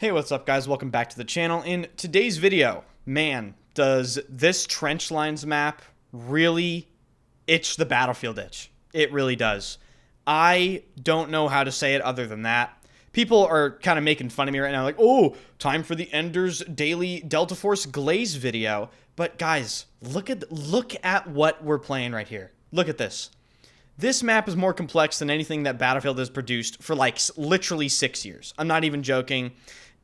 Hey, what's up guys? Welcome back to the channel. In today's video, man, does this trench lines map really itch the Battlefield itch. It really does. I don't know how to say it other than that. People are kind of making fun of me right now, like, oh, time for the Ender's Daily Delta Force Glaze video. But guys, look at what we're playing right here. Look at this. This map is more complex than anything that Battlefield has produced for like literally 6 years. I'm not even joking.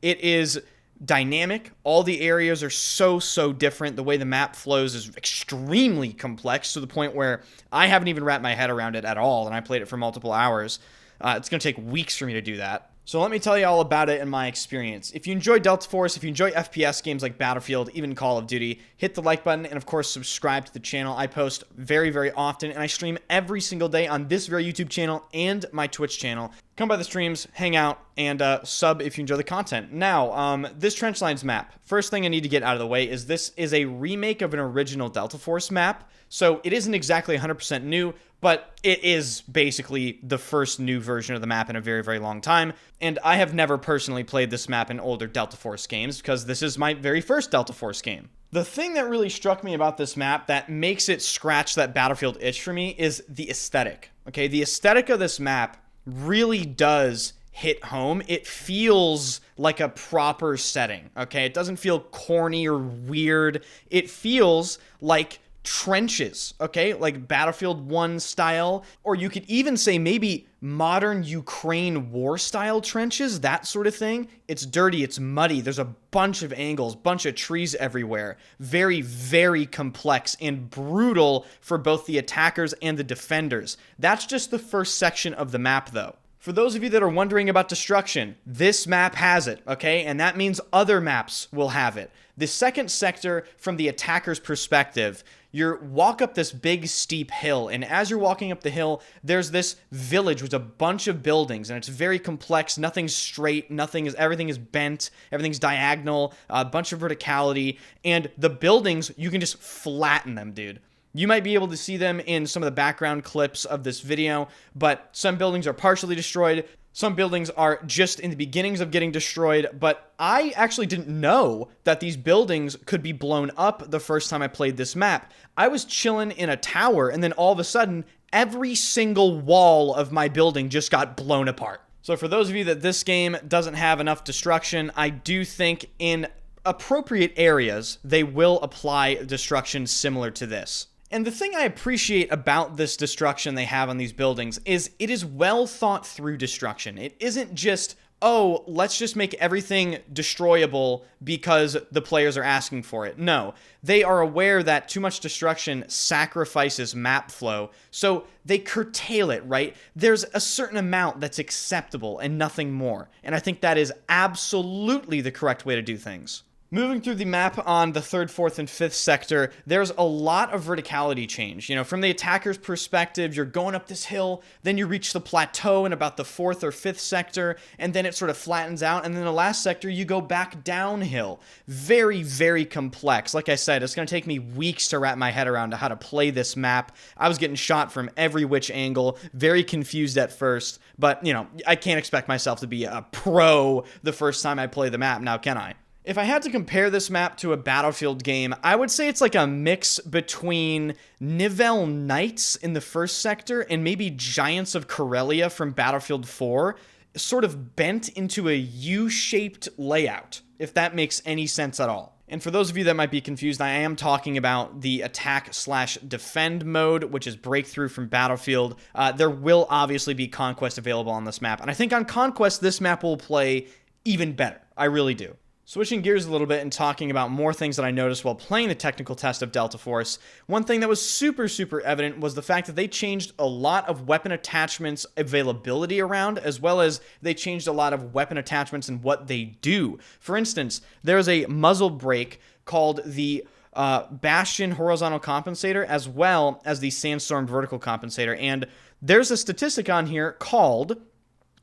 It is dynamic. All the areas are so different. The way the map flows is extremely complex to the point where I haven't even wrapped my head around it at all, and I played it for multiple hours. It's going to take weeks for me to do that. So let me tell you all about it and my experience. If you enjoy Delta Force, if you enjoy FPS games like Battlefield, even Call of Duty, hit the like button and of course subscribe to the channel. I post very often and I stream every single day on this very YouTube channel and my Twitch channel. Come by the streams, hang out, and sub if you enjoy the content. Now, this Trench Lines map, first thing I need to get out of the way is this is a remake of an original Delta Force map. So it isn't exactly 100% new, but it is basically the first new version of the map in a very long time. And I have never personally played this map in older Delta Force games because this is my very first Delta Force game. The thing that really struck me about this map that makes it scratch that Battlefield itch for me is the aesthetic. Okay, the aesthetic of this map really does hit home. It feels like a proper setting. Okay, it doesn't feel corny or weird. It feels like trenches, okay, like Battlefield 1 style, or you could even say maybe modern Ukraine war style trenches, that sort of thing. It's dirty, it's muddy, there's a bunch of angles, bunch of trees everywhere. Very complex and brutal for both the attackers and the defenders. That's just the first section of the map though. For those of you that are wondering about destruction, this map has it, okay? And that means other maps will have it. The second sector, from the attacker's perspective, you walk up this big steep hill, and as you're walking up the hill, there's this village with a bunch of buildings, and it's very complex. Nothing's straight, everything is bent, everything's diagonal, a bunch of verticality, and the buildings, you can just flatten them, dude. You might be able to see them in some of the background clips of this video, but some buildings are partially destroyed. Some buildings are just in the beginnings of getting destroyed, but I actually didn't know that these buildings could be blown up the first time I played this map. I was chilling in a tower, and then all of a sudden, every single wall of my building just got blown apart. So for those of you that this game doesn't have enough destruction, I do think in appropriate areas, they will apply destruction similar to this. And the thing I appreciate about this destruction they have on these buildings is it is well thought through destruction. It isn't just, oh, let's just make everything destroyable because the players are asking for it. No, they are aware that too much destruction sacrifices map flow, so they curtail it, right? There's a certain amount that's acceptable and nothing more. And I think that is absolutely the correct way to do things. Moving through the map on the 3rd, 4th, and 5th sector, there's a lot of verticality change. You know, from the attacker's perspective, you're going up this hill, then you reach the plateau in about the 4th or 5th sector, and then it sort of flattens out, and then the last sector, you go back downhill. Very complex. Like I said, it's going to take me weeks to wrap my head around how to play this map. I was getting shot from every which angle, very confused at first, but, you know, I can't expect myself to be a pro the first time I play the map, now can I? If I had to compare this map to a Battlefield game, I would say it's like a mix between Nivelle Knights in the 1st sector and maybe Giants of Karelia from Battlefield 4, sort of bent into a U-shaped layout, if that makes any sense at all. And for those of you that might be confused, I am talking about the attack/defend mode, which is breakthrough from Battlefield. There will obviously be Conquest available on this map, and I think on Conquest, this map will play even better. I really do. Switching gears a little bit and talking about more things that I noticed while playing the technical test of Delta Force, one thing that was super evident was the fact that they changed a lot of weapon attachments availability around, as well as they changed a lot of weapon attachments and what they do. For instance, there's a muzzle brake called the Bastion horizontal compensator, as well as the Sandstorm vertical compensator, and there's a statistic on here called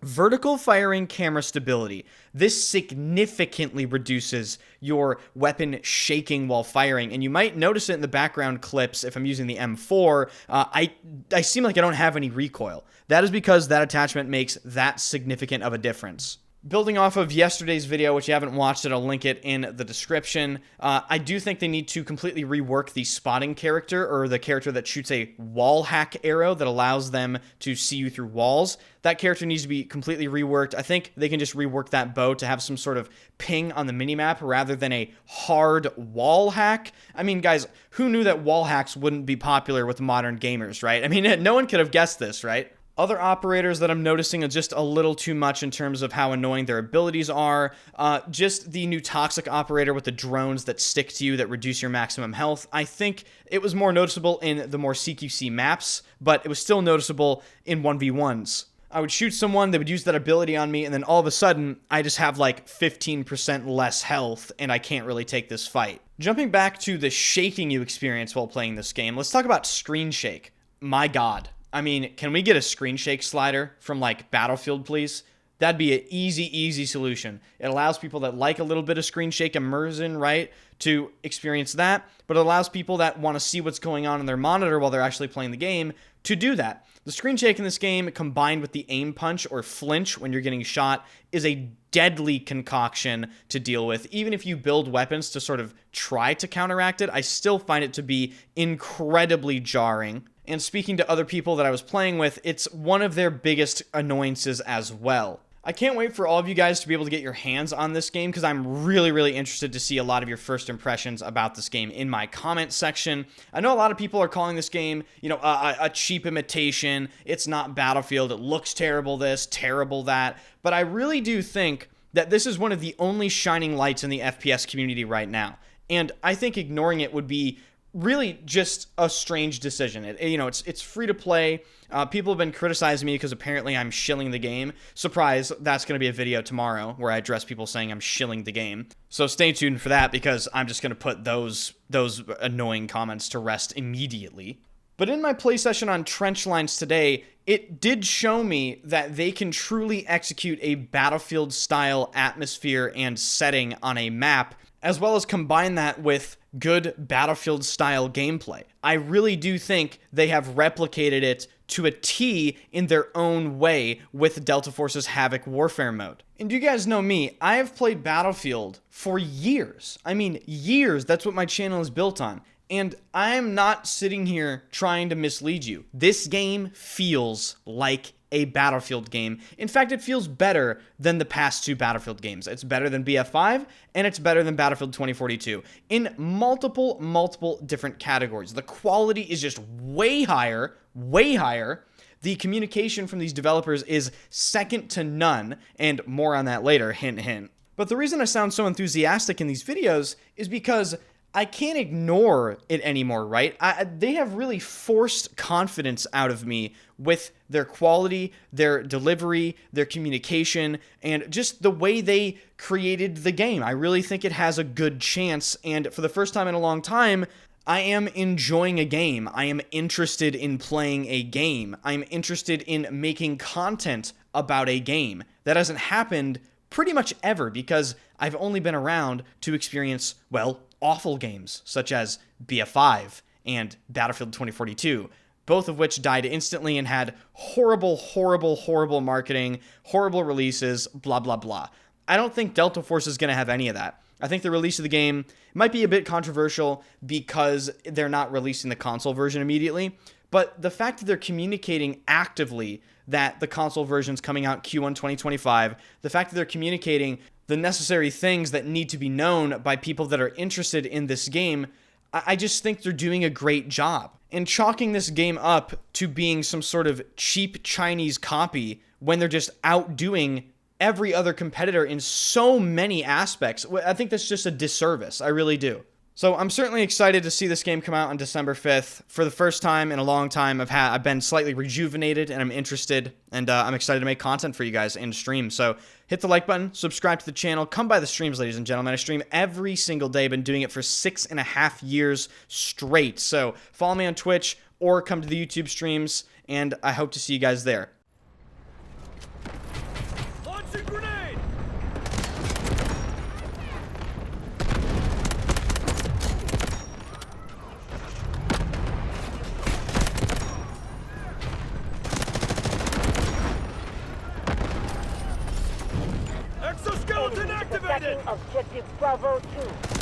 vertical firing camera stability. This significantly reduces your weapon shaking while firing, and you might notice it in the background clips if I'm using the M4. I seem like I don't have any recoil. That is because that attachment makes that significant of a difference. Building off of yesterday's video, which you haven't watched it, I'll link it in the description. I do think they need to completely rework the spotting character, or the character that shoots a wall hack arrow that allows them to see you through walls. That character needs to be completely reworked. I think they can just rework that bow to have some sort of ping on the minimap rather than a hard wall hack. I mean, guys, who knew that wall hacks wouldn't be popular with modern gamers, right? I mean, no one could have guessed this, right? Other operators that I'm noticing are just a little too much in terms of how annoying their abilities are. Just the new toxic operator with the drones that stick to you that reduce your maximum health. I think it was more noticeable in the more CQC maps, but it was still noticeable in 1v1s. I would shoot someone, they would use that ability on me, and then all of a sudden, I just have like 15% less health, and I can't really take this fight. Jumping back to the shaking you experience while playing this game, let's talk about screen shake. My God. I mean, can we get a screen shake slider from like Battlefield, please? That'd be an easy solution. It allows people that like a little bit of screen shake immersion, right, to experience that, but it allows people that want to see what's going on in their monitor while they're actually playing the game to do that. The screen shake in this game, combined with the aim punch or flinch when you're getting shot, is a deadly concoction to deal with. Even if you build weapons to sort of try to counteract it, I still find it to be incredibly jarring. And speaking to other people that I was playing with, it's one of their biggest annoyances as well. I can't wait for all of you guys to be able to get your hands on this game because I'm really interested to see a lot of your first impressions about this game in my comment section. I know a lot of people are calling this game, you know, a cheap imitation. It's not Battlefield. It looks terrible this, terrible that. But I really do think that this is one of the only shining lights in the FPS community right now. And I think ignoring it would be really just a strange decision. It's free to play. People have been criticizing me because apparently I'm shilling the game. Surprise, that's going to be a video tomorrow where I address people saying I'm shilling the game. So stay tuned for that because I'm just going to put those annoying comments to rest immediately. But in my play session on Trench Lines today, it did show me that they can truly execute a Battlefield-style atmosphere and setting on a map, as well as combine that with good Battlefield-style gameplay. I really do think they have replicated it to a T in their own way with Delta Force's Havoc Warfare mode. And you guys know me, I have played Battlefield for years. I mean, years. That's what my channel is built on. And I'm not sitting here trying to mislead you. This game feels like a Battlefield game. In fact, it feels better than the past two Battlefield games. It's better than BF5, and it's better than Battlefield 2042 in multiple different categories. The quality is just way higher. The communication from these developers is second to none, and more on that later, hint, hint. But the reason I sound so enthusiastic in these videos is because I can't ignore it anymore, right? They have really forced confidence out of me with their quality, their delivery, their communication, and just the way they created the game. I really think it has a good chance, and for the first time in a long time, I am enjoying a game. I am interested in playing a game. I'm interested in making content about a game. That hasn't happened pretty much ever because I've only been around to experience, well, awful games such as BF5 and Battlefield 2042, both of which died instantly and had horrible marketing, horrible releases, blah, blah, blah. I don't think Delta Force is going to have any of that. I think the release of the game might be a bit controversial because they're not releasing the console version immediately, but the fact that they're communicating actively that the console version's coming out Q1 2025, the fact that they're communicating the necessary things that need to be known by people that are interested in this game, I just think they're doing a great job. And chalking this game up to being some sort of cheap Chinese copy when they're just outdoing every other competitor in so many aspects, I think that's just a disservice. I really do. So I'm certainly excited to see this game come out on December 5th. For the first time in a long time, I've been slightly rejuvenated and I'm interested, and I'm excited to make content for you guys and stream. So hit the like button, subscribe to the channel, come by the streams, ladies and gentlemen. I stream every single day. Been doing it for 6.5 years straight. So follow me on Twitch or come to the YouTube streams, and I hope to see you guys there. Skeleton activated! Objective Bravo 2.